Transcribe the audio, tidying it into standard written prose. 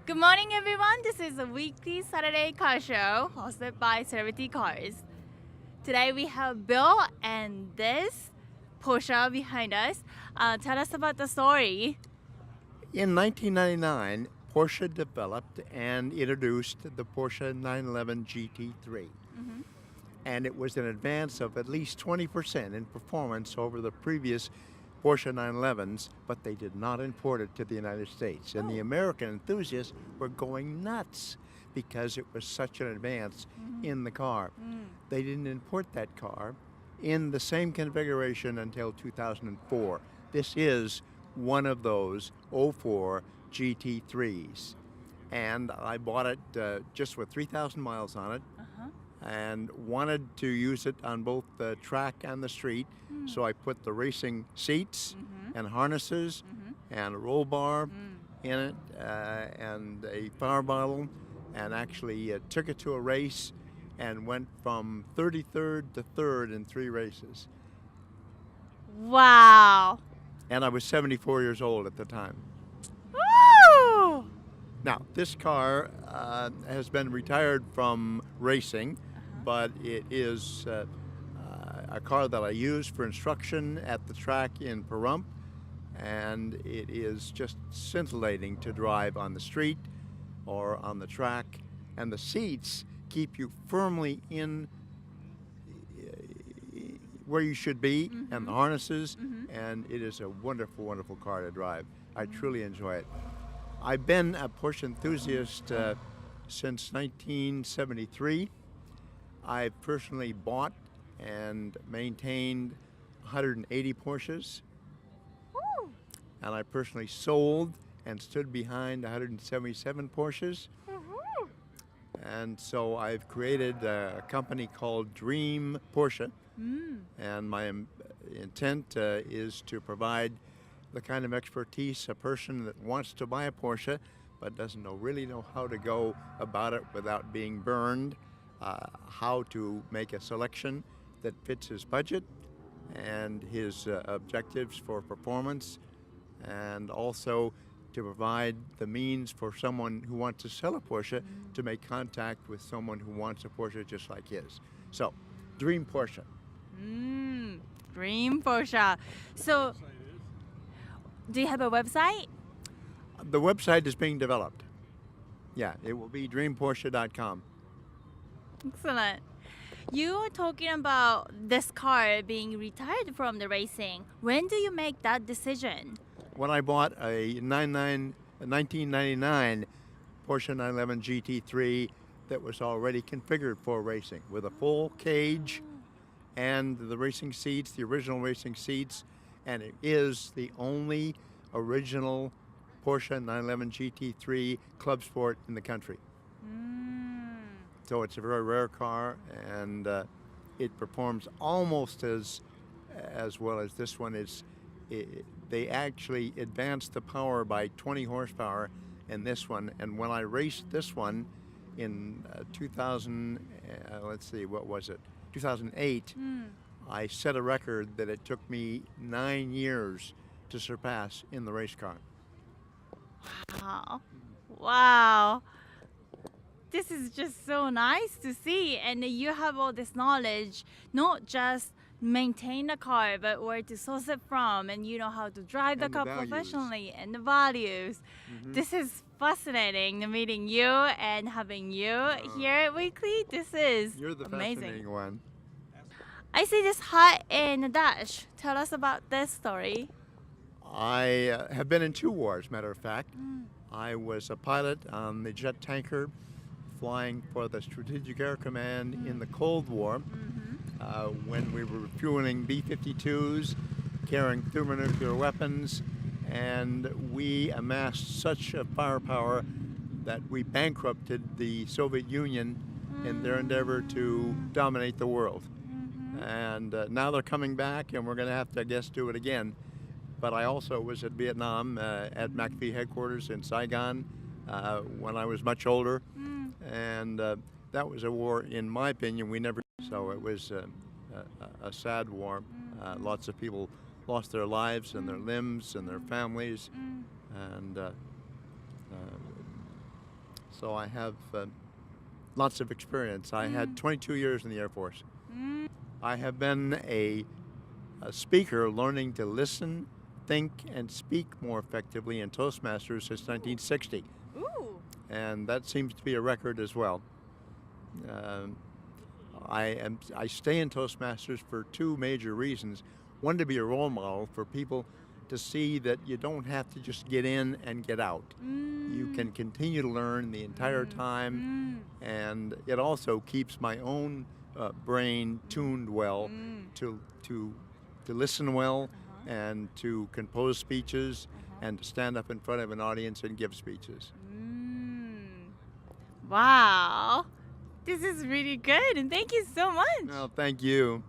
Good morning, everyone. This is a weekly Saturday car show hosted by Celebrity Cars. Today we have Bill and this Porsche behind us. Tell us about the story. In 1999, Porsche developed and introduced the Porsche 911 GT3. Mhm. And it was an advance of at least 20% in performance over the previous Porsche 911s, but they did not import it to the United States. And the American enthusiasts were going nuts because it was such an advance in the car. They didn't import that car in the same configuration until 2004. This is one of those '04 GT3s. And I bought it just with 3,000 miles on it and wanted to use it on both the track and the street. So I put the racing seats and harnesses and a roll bar in it and a power bottle, and actually took it to a race and went from 33rd to 3rd in 3 races. Wow. And I was 74 years old at the time. Woo! Now, this car has been retired from racing, but it is a car that I use for instruction at the track in Pahrump, and it is just scintillating to drive on the street or on the track, and the seats keep you firmly in where you should be, and the harnesses, and it is a wonderful, wonderful car to drive. I truly enjoy it. I've been a Porsche enthusiast since 1973. I've personally bought and maintained 180 Porsches, Woo! and I personally sold and stood behind 177 Porsches. Woohoo! And so I've created a company called Dream Porsche, and my intent is to provide the kind of expertise a person that wants to buy a Porsche but doesn't really know how to go about it without being burned, how to make a selection that fits his budget and his objectives for performance, and also to provide the means for someone who wants to sell a Porsche to make contact with someone who wants a Porsche just like his. So, Dream Porsche. Dream Porsche. So, do you have a website? The website is being developed. Yeah, it will be dreamporsche.com. Excellent. You were talking about this car being retired from the racing. When do you make that decision? When I bought a 1999 Porsche 911 GT3 that was already configured for racing with a full cage and the racing seats, the original racing seats, and it is the only original Porsche 911 GT3 Club Sport in the country. So it's a very rare car, and it performs almost as well as this one. They actually advanced the power by 20 horsepower in this one, and when I raced this one in 2008, I set a record that it took me 9 years to surpass in the race car. Wow. Wow. This is just so nice to see. And you have all this knowledge, not just maintain the car, but where to source it from, and you know how to drive the And the car values. professionally and the values. This is fascinating, meeting you and having you here at Weekly. This is You're the amazing. fascinating one. I see this hat in the dash. Tell us about this story. I have been in 2 wars, matter of fact. I was a pilot on the jet tanker flying for the Strategic Air Command in the Cold War when we were refueling B-52s, carrying thermonuclear weapons, and we amassed such a firepower that we bankrupted the Soviet Union in their endeavor to dominate the world. And now they're coming back, and we're going to have to, I guess, do it again. But I also was at Vietnam at McAfee headquarters in Saigon when I was much older, and that was a war, in my opinion, we never. So it was a sad war. Lots of people lost their lives and their limbs and their families, and So I have lots of experience. I had 22 years in the Air Force. I have been a speaker learning to listen, think, and speak more effectively in Toastmasters since 1960. Ooh. And that seems to be a record as well. I stay in Toastmasters for two major reasons. One, to be a role model for people to see that you don't have to just get in and get out. You can continue to learn the entire time, and it also keeps my own brain tuned well to listen well and to compose speeches and to stand up in front of an audience and give speeches. Wow. This is really good, and thank you so much. Well, thank you.